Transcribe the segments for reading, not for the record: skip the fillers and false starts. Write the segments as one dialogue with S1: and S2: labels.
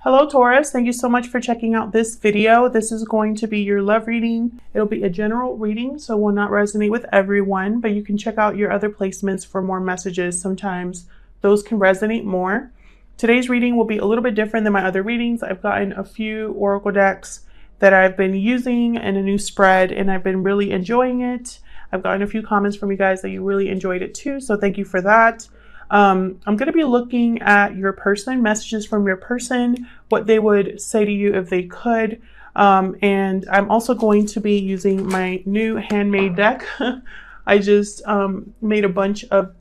S1: Hello Taurus, thank you so much for checking out this video. This is going to be your love reading. It'll be a general reading, so will not resonate with everyone, but you can check out your other placements for more messages. Sometimes those can resonate more. Today's reading will be a little bit different than my other readings. I've gotten a few oracle decks that I've been using in a new spread, and I've been really enjoying it. I've gotten a few comments from you guys that you really enjoyed it too, so thank you for that. I'm going to be looking at your person, messages from your person, what they would say to you if they could. And I'm also going to be using my new handmade deck. I just made a bunch of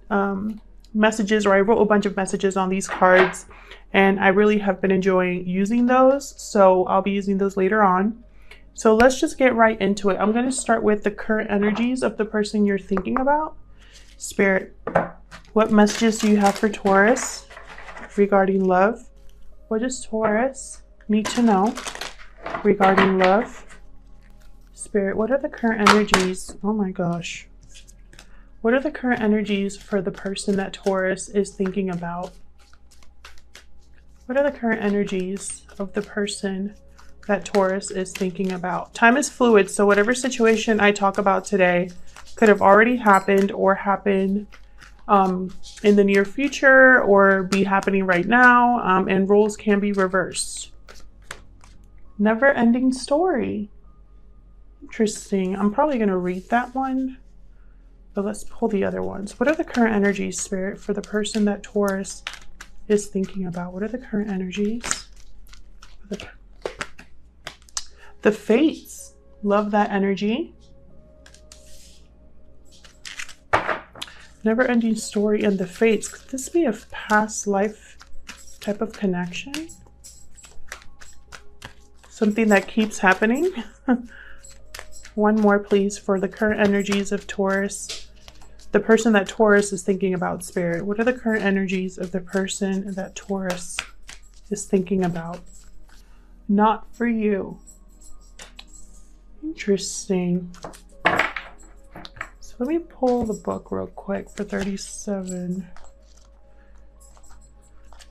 S1: messages, or I wrote a bunch of messages on these cards, and I really have been enjoying using those. So I'll be using those later on. So let's just get right into it. I'm going to start with the current energies of the person you're thinking about. Spirit, what messages do you have for Taurus regarding love? What does Taurus need to know regarding love? Spirit, what are the current energies? Oh my gosh. What are the current energies for the person that Taurus is thinking about? What are the current energies of the person that Taurus is thinking about? Time is fluid, so whatever situation I talk about today could have already happened or happen in the near future or be happening right now, and roles can be reversed. Never-ending story. Interesting. I'm probably going to read that one, but let's pull the other ones. What are the current energies, Spirit, for the person that Taurus is thinking about? What are the current energies? The Fates. Love that energy. Never-ending story and the Fates. Could this be a past life type of connection? Something that keeps happening? One more, please, for the current energies of Taurus. The person that Taurus is thinking about, Spirit. What are the current energies of the person that Taurus is thinking about? Not for you. Interesting. Let me pull the book real quick for 37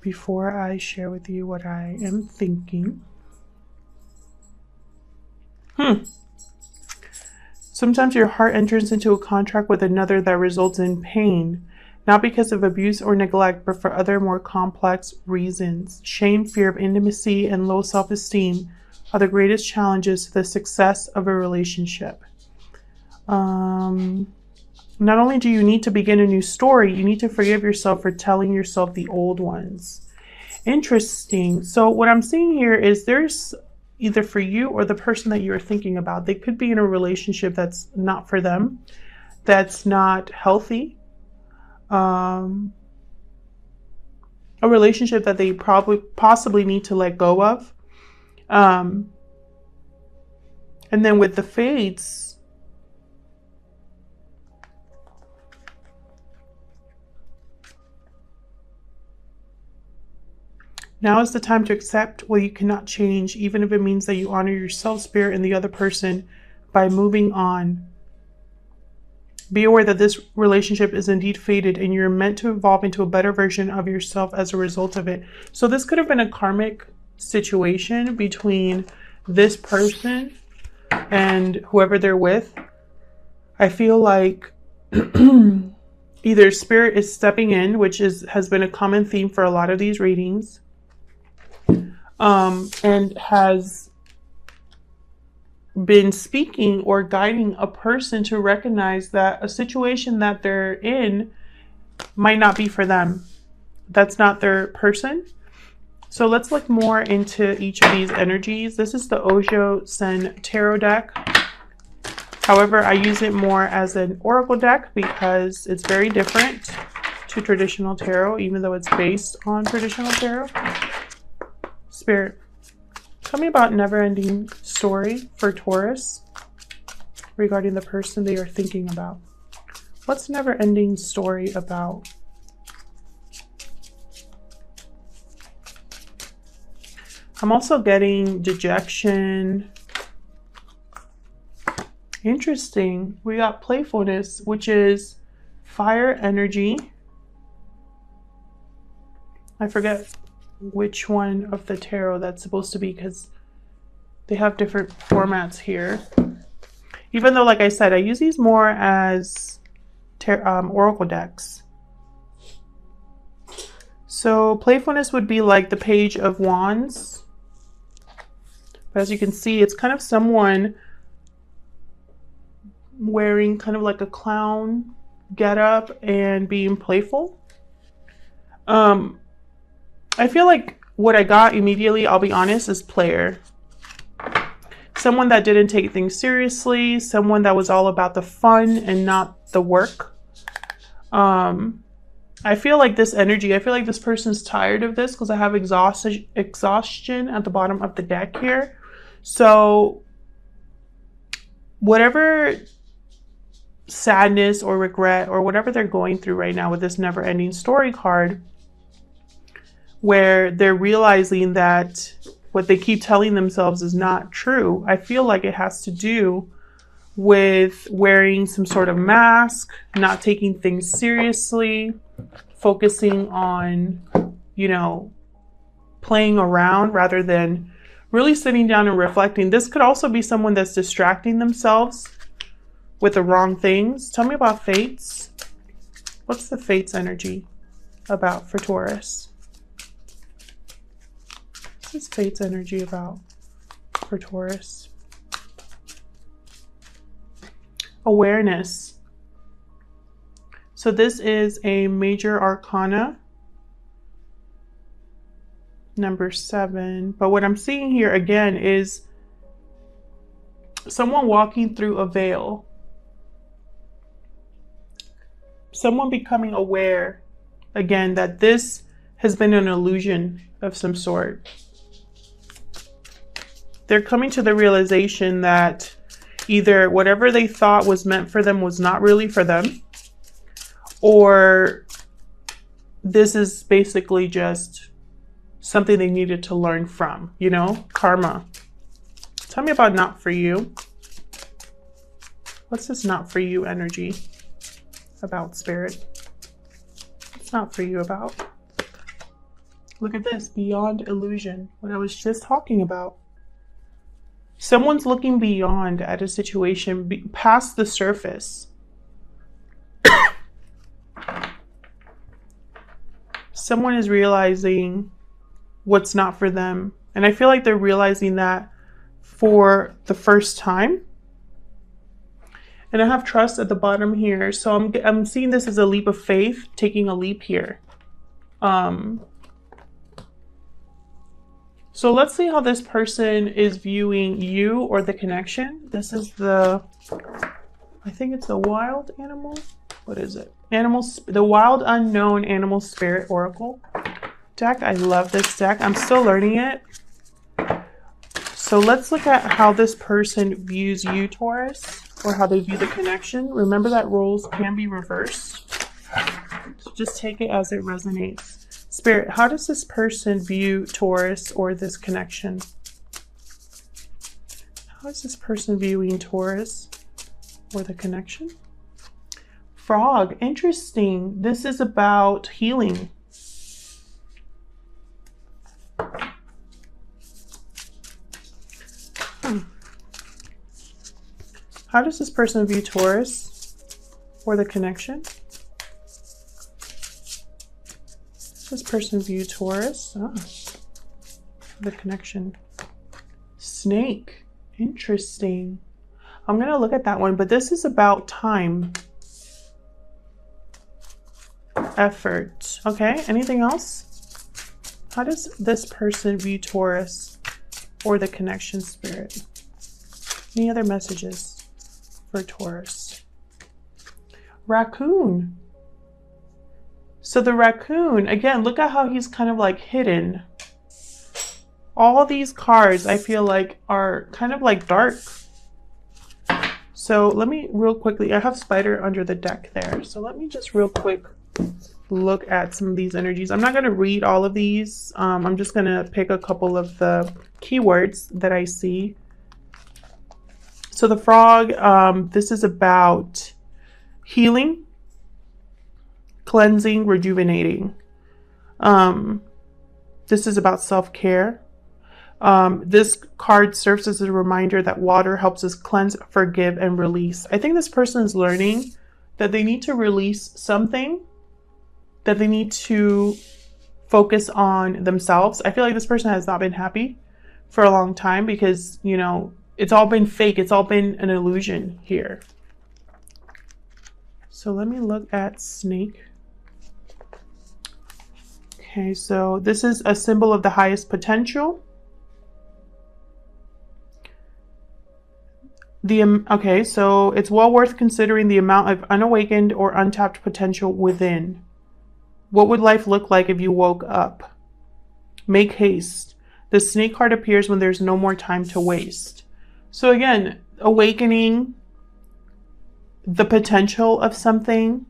S1: before I share with you what I am thinking. Sometimes your heart enters into a contract with another that results in pain, not because of abuse or neglect, but for other more complex reasons. Shame, fear of intimacy, and low self-esteem are the greatest challenges to the success of a relationship. Not only do you need to begin a new story, you need to forgive yourself for telling yourself the old ones. Interesting. So what I'm seeing here is there's either for you or the person that you're thinking about, they could be in a relationship that's not for them, that's not healthy, a relationship that they possibly need to let go of. And then with the Fates, now is the time to accept what you cannot change, even if it means that you honor yourself, Spirit, and the other person by moving on. Be aware that this relationship is indeed fated, and you're meant to evolve into a better version of yourself as a result of it. So this could have been a karmic situation between this person and whoever they're with. I feel like either Spirit is stepping in, which has been a common theme for a lot of these readings, and has been speaking or guiding a person to recognize that a situation that they're in might not be for them. That's not their person. So let's look more into each of these energies. This is the Ojo Sen Tarot deck. However, I use it more as an oracle deck because it's very different to traditional tarot, even though it's based on traditional tarot. Spirit, tell me about never-ending story for Taurus regarding the person they are thinking about. What's never-ending story about? I'm also getting dejection. Interesting. We got playfulness, which is fire energy. I forget which one of the tarot that's supposed to be, because they have different formats here. Even though, like I said, I use these more as oracle decks. So playfulness would be like the Page of Wands. But as you can see, it's kind of someone wearing kind of like a clown getup and being playful. I feel like what I got immediately, I'll be honest, is player. Someone that didn't take things seriously, someone that was all about the fun and not the work. I feel like this energy, I feel like this person's tired of this because I have exhaustion at the bottom of the deck here. So whatever sadness or regret or whatever they're going through right now with this never-ending story card, where they're realizing that what they keep telling themselves is not true. I feel like it has to do with wearing some sort of mask, not taking things seriously, focusing on, you know, playing around rather than really sitting down and reflecting. This could also be someone that's distracting themselves with the wrong things. Tell me about fates. What's the fates energy about for Taurus? What's fate's energy about for Taurus? Awareness. So this is a major arcana, number 7. But what I'm seeing here again is someone walking through a veil. Someone becoming aware again that this has been an illusion of some sort. They're coming to the realization that either whatever they thought was meant for them was not really for them, or this is basically just something they needed to learn from, you know, karma. Tell me about not for you. What's this not for you energy about, Spirit? What's not for you about? Look at this, beyond illusion, what I was just talking about. Someone's looking beyond at a situation, past the surface. Someone is realizing what's not for them. And I feel like they're realizing that for the first time. And I have trust at the bottom here. So I'm seeing this as a leap of faith, taking a leap here. So let's see how this person is viewing you or the connection. This is the, I think it's the wild animal. What is it? The Wild Unknown Animal Spirit Oracle deck. I love this deck. I'm still learning it. So let's look at how this person views you, Taurus, or how they view the connection. Remember that roles can be reversed. So just take it as it resonates. Spirit, how does this person view Taurus or this connection? How is this person viewing Taurus or the connection? Frog, interesting. This is about healing. How does this person view Taurus or the connection? This person view Taurus. The connection. Snake. Interesting. I'm going to look at that one, but this is about time. Effort. Okay, anything else? How does this person view Taurus or the connection, Spirit? Any other messages for Taurus? Raccoon. So the raccoon, again, look at how he's kind of like hidden. All these cards, I feel like, are kind of like dark. So let me real quickly, I have spider under the deck there. So let me just real quick look at some of these energies. I'm not going to read all of these. I'm just going to pick a couple of the keywords that I see. So the frog, this is about healing, cleansing, rejuvenating. This is about self-care. This card serves as a reminder that water helps us cleanse, forgive, and release. I think this person is learning that they need to release something, that they need to focus on themselves. I feel like this person has not been happy for a long time because, you know, it's all been fake. It's all been an illusion here. So let me look at snake. Okay, so this is a symbol of the highest potential. Okay, so it's well worth considering the amount of unawakened or untapped potential within. What would life look like if you woke up? Make haste. The snake card appears when there's no more time to waste. So again, awakening the potential of something.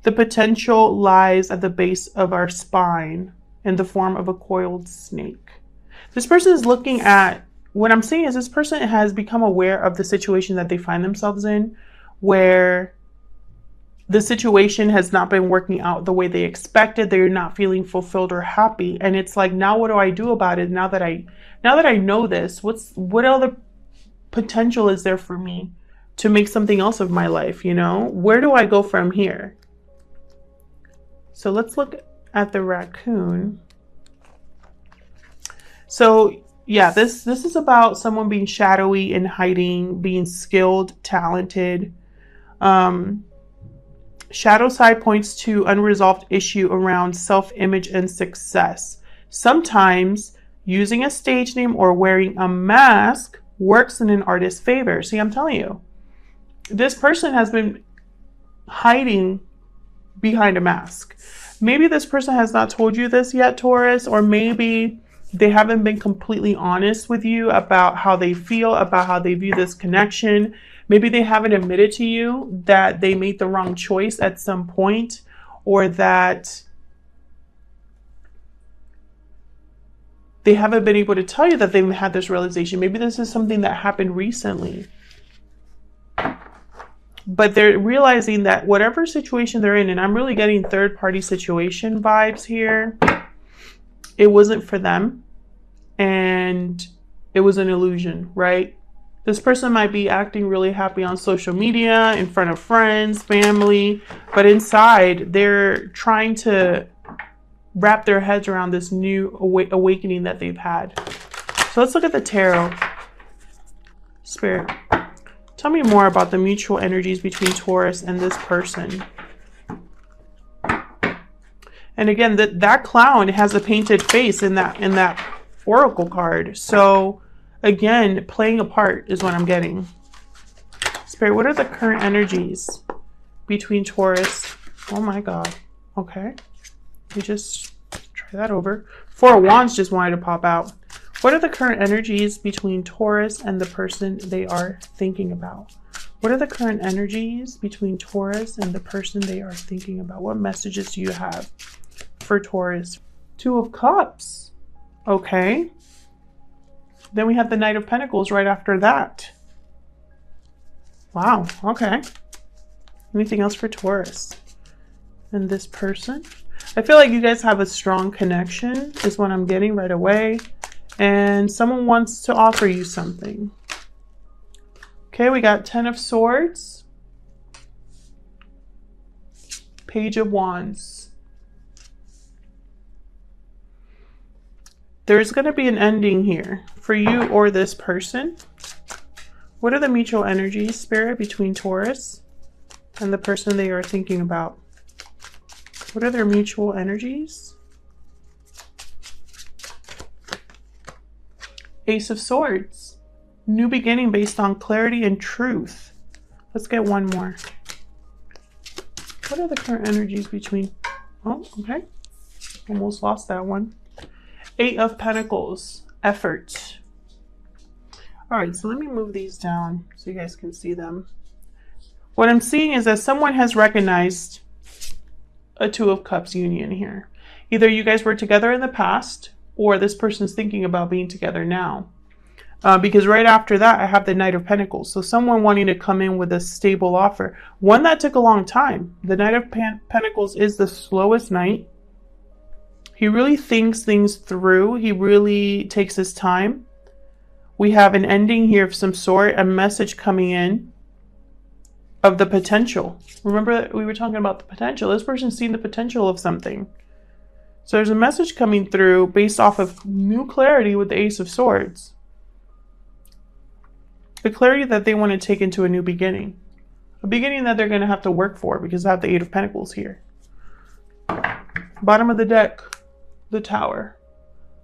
S1: The potential lies at the base of our spine in the form of a coiled snake. This person is looking at, what I'm saying is this person has become aware of the situation that they find themselves in, where the situation has not been working out the way they expected. They're not feeling fulfilled or happy. And it's like, now what do I do about it? Now that I know this, what other potential is there for me to make something else of my life? You know, where do I go from here? So let's look at the raccoon. So yeah, this is about someone being shadowy and hiding, being skilled, talented. Shadow side points to unresolved issue around self-image and success. Sometimes using a stage name or wearing a mask works in an artist's favor. See, I'm telling you, this person has been hiding behind a mask. Maybe this person has not told you this yet, Taurus, or maybe they haven't been completely honest with you about how they feel, about how they view this connection. Maybe they haven't admitted to you that they made the wrong choice at some point, or that they haven't been able to tell you that they've had this realization. Maybe this is something that happened recently. But they're realizing that whatever situation they're in, and I'm really getting third-party situation vibes here, it wasn't for them, and it was an illusion, right? This person might be acting really happy on social media, in front of friends, family, but inside they're trying to wrap their heads around this new awakening that they've had. So let's look at the tarot. Spirit, tell me more about the mutual energies between Taurus and this person. And again, that clown has a painted face in that oracle card. So again, playing a part is what I'm getting. Spirit, what are the current energies between Taurus? Oh my God. Okay. We just try that over. Four of Wands just wanted to pop out. What are the current energies between Taurus and the person they are thinking about? What are the current energies between Taurus and the person they are thinking about? What messages do you have for Taurus? Two of Cups. Okay. Then we have the Knight of Pentacles right after that. Wow. Okay. Anything else for Taurus? And this person? I feel like you guys have a strong connection is what I'm getting right away. And someone wants to offer you something. Okay, we got Ten of Swords. Page of Wands. There's going to be an ending here for you or this person. What are the mutual energies, Spirit, between Taurus and the person they are thinking about? What are their mutual energies? Ace of Swords. New beginning based on clarity and truth. Let's get one more. What are the current energies between... Oh, okay. Almost lost that one. Eight of Pentacles. Effort. All right, so let me move these down so you guys can see them. What I'm seeing is that someone has recognized a Two of Cups union here. Either you guys were together in the past, or this person's thinking about being together now. Because right after that, I have the Knight of Pentacles. So someone wanting to come in with a stable offer. One that took a long time. The Knight of Pentacles is the slowest knight. He really thinks things through. He really takes his time. We have an ending here of some sort, a message coming in of the potential. Remember we were talking about the potential. This person's seen the potential of something. So there's a message coming through based off of new clarity with the Ace of Swords. The clarity that they want to take into a new beginning. A beginning that they're going to have to work for because I have the Eight of Pentacles here. Bottom of the deck, the Tower.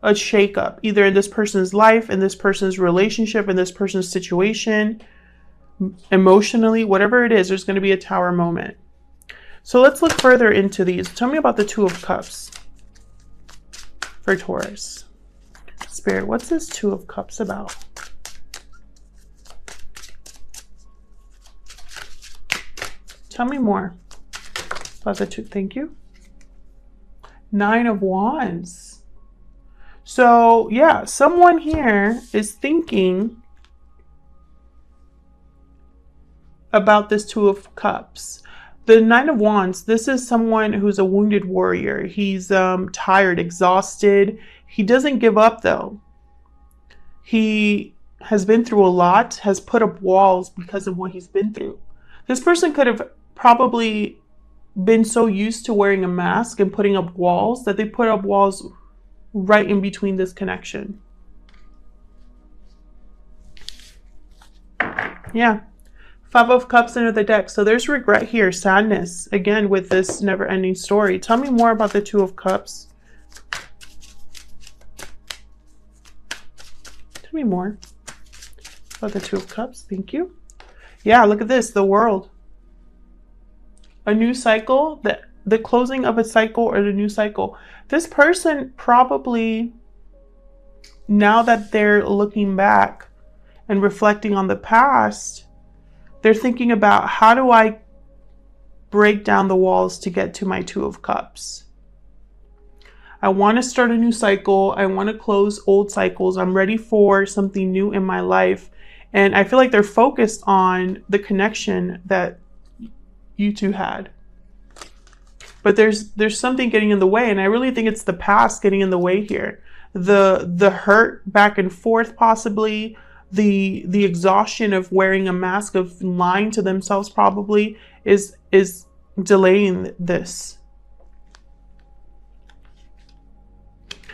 S1: A shakeup, either in this person's life, in this person's relationship, in this person's situation, emotionally, whatever it is, there's going to be a Tower moment. So let's look further into these. Tell me about the Two of Cups for Taurus. Spirit, what's this Two of Cups about? Tell me more about the two. Thank you. Nine of Wands. So yeah, someone here is thinking about this Two of Cups. The Nine of Wands, this is someone who's a wounded warrior. He's tired, exhausted. He doesn't give up though. He has been through a lot, has put up walls because of what he's been through. This person could have probably been so used to wearing a mask and putting up walls that they put up walls right in between this connection. Yeah. Five of Cups under the deck. So there's regret here, sadness, again, with this never-ending story. Tell me more about the Two of Cups. Tell me more about the Two of Cups. Thank you. Yeah, look at this, the World. A new cycle, the closing of a cycle or the new cycle. This person probably, now that they're looking back and reflecting on the past, they're thinking about, how do I break down the walls to get to my Two of Cups? I want to start a new cycle. I want to close old cycles. I'm ready for something new in my life. And I feel like they're focused on the connection that you two had. But there's something getting in the way, and I really think it's the past getting in the way here. The hurt back and forth, possibly, the exhaustion of wearing a mask, of lying to themselves, probably is delaying this.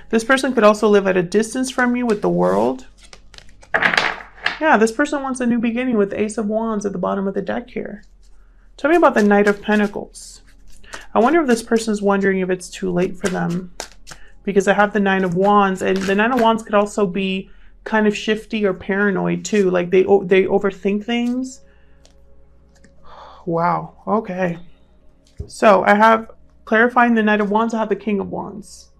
S1: This person could also live at a distance from you with the World. Yeah, this person wants a new beginning with the Ace of Wands at the bottom of the deck here. Tell me about the Knight of Pentacles. I wonder if this person is wondering if it's too late for them, because I have the Nine of Wands, and the Nine of Wands could also be kind of shifty or paranoid too. Like they overthink things. Wow. Okay. So I have, clarifying the Knight of Wands, I have the King of Wands.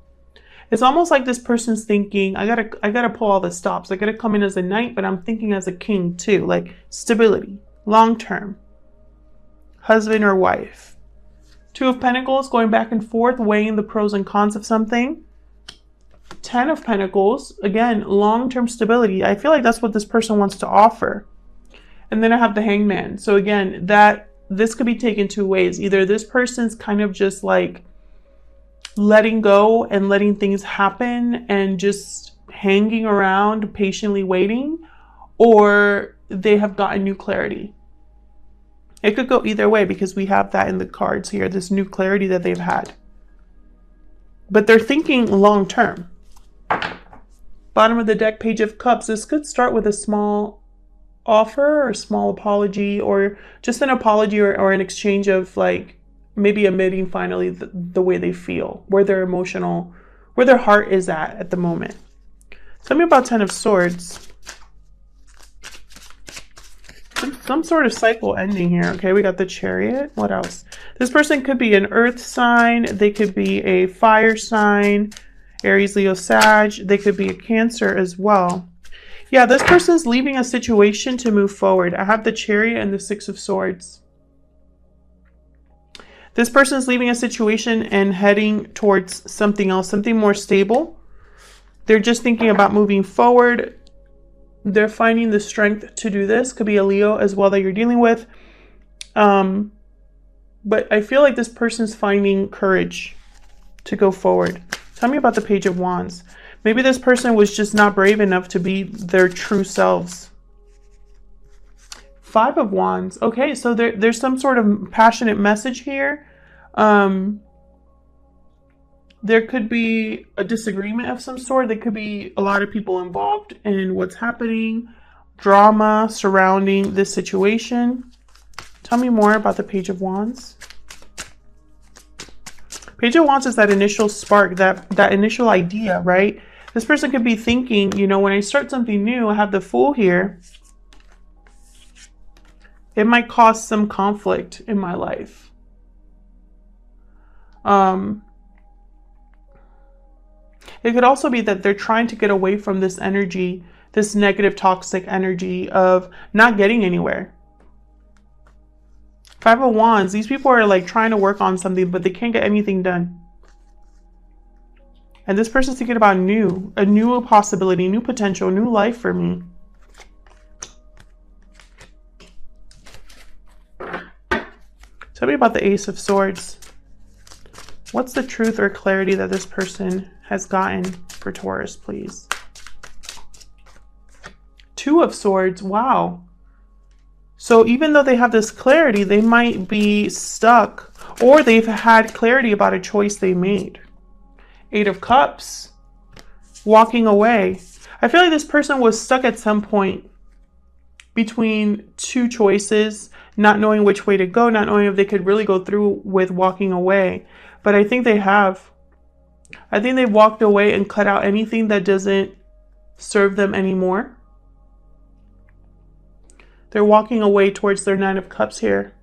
S1: It's almost like this person's thinking, I gotta pull all the stops. I gotta come in as a knight, but I'm thinking as a king too, like stability, long term, husband or wife. Two of Pentacles, going back and forth, weighing the pros and cons of something. 10 of Pentacles, again, long-term stability. I feel like that's what this person wants to offer. And then I have the Hangman. So again, this could be taken two ways. Either this person's kind of just like letting go and letting things happen and just hanging around, patiently waiting, or they have gotten new clarity. It could go either way because we have that in the cards here, this new clarity that they've had. But they're thinking long term. Bottom of the deck, Page of Cups. This could start with a small offer or a small apology, or just an apology or an exchange of like maybe admitting finally the way they feel, where their emotional, where their heart is at the moment. Tell me about 10 of Swords. Some sort of cycle ending here. Okay, we got the Chariot. What else? This person could be an earth sign. They could be a fire sign. Aries, Leo, Sag. They could be a Cancer as well. Yeah, this person's leaving a situation to move forward. I have the Chariot and the Six of Swords. This person's leaving a situation and heading towards something else, something more stable. They're just thinking about moving forward. They're finding the strength to do this. Could be a Leo as well that you're dealing with. But I feel like this person's finding courage to go forward. Tell me about the Page of Wands. Maybe this person was just not brave enough to be their true selves. Five of Wands. Okay, so there's some sort of passionate message here. There could be a disagreement of some sort. There could be a lot of people involved in what's happening. Drama surrounding this situation. Tell me more about the Page of Wands. Page of Wands is that initial spark, that initial idea, right? This person could be thinking, you know, when I start something new, I have the Fool here. It might cause some conflict in my life. It could also be that they're trying to get away from this energy, this negative, toxic energy of not getting anywhere. Five of Wands, these people are like trying to work on something, but they can't get anything done. And this person's thinking about a new possibility, new potential, new life for me. Tell me about the Ace of Swords. What's the truth or clarity that this person has gotten for Taurus, please? Two of Swords. Wow. So even though they have this clarity, they might be stuck, or they've had clarity about a choice they made. Eight of Cups. Walking away. I feel like this person was stuck at some point between two choices, not knowing which way to go, not knowing if they could really go through with walking away. But I think they have. I think they've walked away and cut out anything that doesn't serve them anymore. They're walking away towards their Nine of Cups here.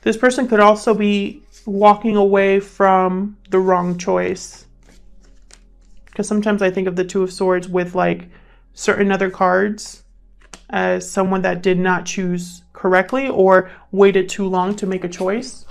S1: This person could also be walking away from the wrong choice. Because sometimes I think of the Two of Swords with like certain other cards as someone that did not choose correctly or waited too long to make a choice.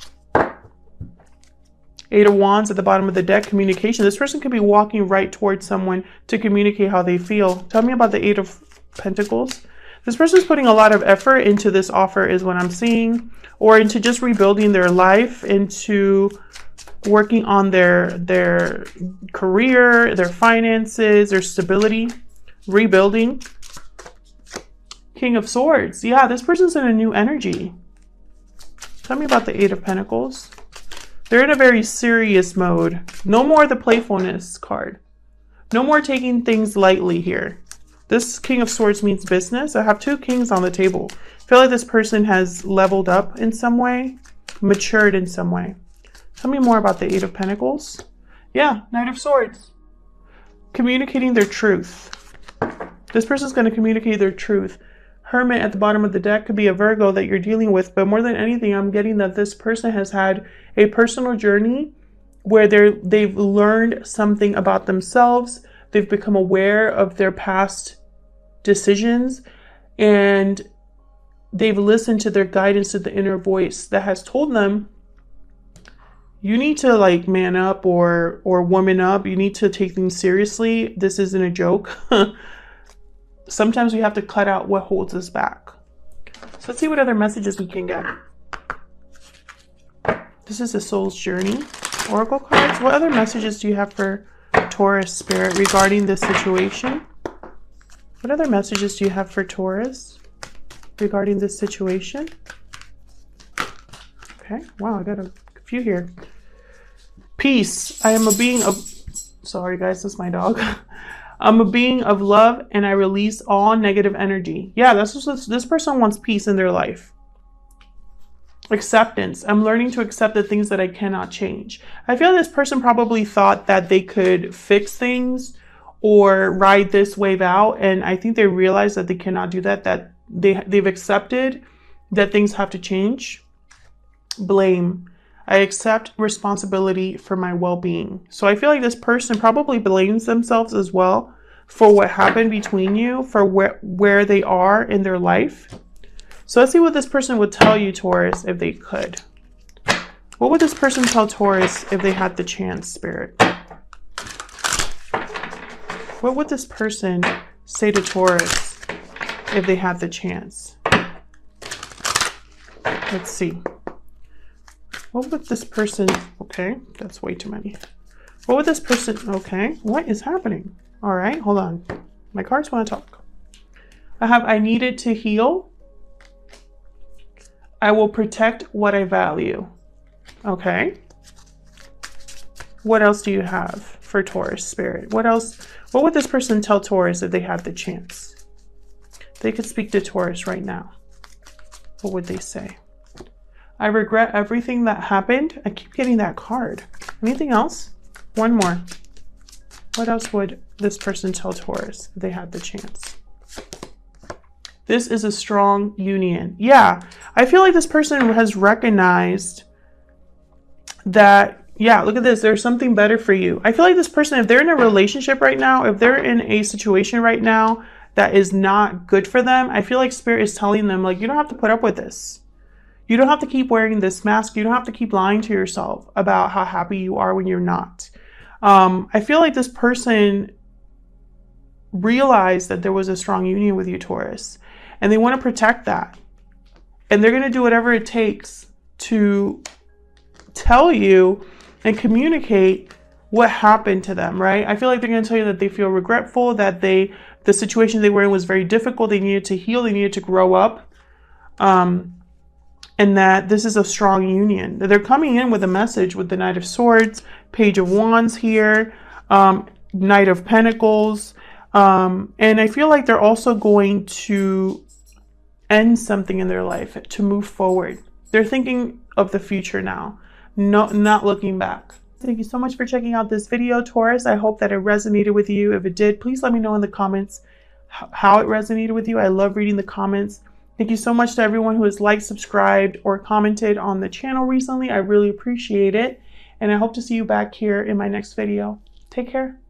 S1: Eight of Wands at the bottom of the deck, communication. This person could be walking right towards someone to communicate how they feel. Tell me about the Eight of Pentacles. This person's putting a lot of effort into this offer is what I'm seeing, or into just rebuilding their life, into working on their career, their finances, their stability, rebuilding. King of Swords. Yeah, this person's in a new energy. Tell me about the Eight of Pentacles. They're in a very serious mode. No more the playfulness card. No more taking things lightly here. This King of Swords means business. I have two kings on the table. I feel like this person has leveled up in some way, matured in some way. Tell me more about the Eight of Pentacles. Yeah, Knight of Swords. Communicating their truth. This person's going to communicate their truth. Hermit at the bottom of the deck could be a Virgo that you're dealing with, but more than anything, I'm getting that this person has had a personal journey where they've learned something about themselves. They've become aware of their past decisions, and they've listened to their guidance, to the inner voice that has told them, you need to like man up or woman up. You need to take things seriously. This isn't a joke. Sometimes we have to cut out what holds us back. So let's see what other messages we can get. This is a soul's journey. Oracle cards. What other messages do you have for Taurus spirit regarding this situation? What other messages do you have for Taurus regarding this situation? Okay. Wow, I got a few here. Peace. I am a being of... Sorry guys, that's my dog. I'm a being of love and I release all negative energy. Yeah, this person wants peace in their life. Acceptance. I'm learning to accept the things that I cannot change. I feel this person probably thought that they could fix things or ride this wave out. And I think they realize that they cannot do that, that they've accepted that things have to change. Blame. I accept responsibility for my well-being. So I feel like this person probably blames themselves as well for what happened between you, for where they are in their life. So let's see what this person would tell you, Taurus, if they could. What would this person tell Taurus if they had the chance, Spirit? What would this person say to Taurus if they had the chance? Let's see. What would this person, okay, that's way too many. What would this person, okay, what is happening? All right, hold on. My cards want to talk. I needed to heal. I will protect what I value. Okay. What else do you have for Taurus spirit? What else? What would this person tell Taurus if they had the chance? They could speak to Taurus right now. What would they say? I regret everything that happened. I keep getting that card. Anything else? One more. What else would this person tell Taurus if they had the chance? This is a strong union. Yeah, I feel like this person has recognized that, yeah, look at this. There's something better for you. I feel like this person, if they're in a relationship right now, if they're in a situation right now that is not good for them, I feel like Spirit is telling them, like, you don't have to put up with this. You don't have to keep wearing this mask. You don't have to keep lying to yourself about how happy you are when you're not. I feel like this person realized that there was a strong union with you, Taurus, and they want to protect that. And they're going to do whatever it takes to tell you and communicate what happened to them, right? I feel like they're going to tell you that they feel regretful, that the situation they were in was very difficult. They needed to heal. They needed to grow up. And that this is a strong union. They're coming in with a message with the Knight of Swords, Page of Wands here, Knight of Pentacles. And I feel like they're also going to end something in their life to move forward. They're thinking of the future now, not looking back. Thank you so much for checking out this video, Taurus. I hope that it resonated with you. If it did, please let me know in the comments how it resonated with you. I love reading the comments. Thank you so much to everyone who has liked, subscribed, or commented on the channel recently. I really appreciate it. And I hope to see you back here in my next video. Take care.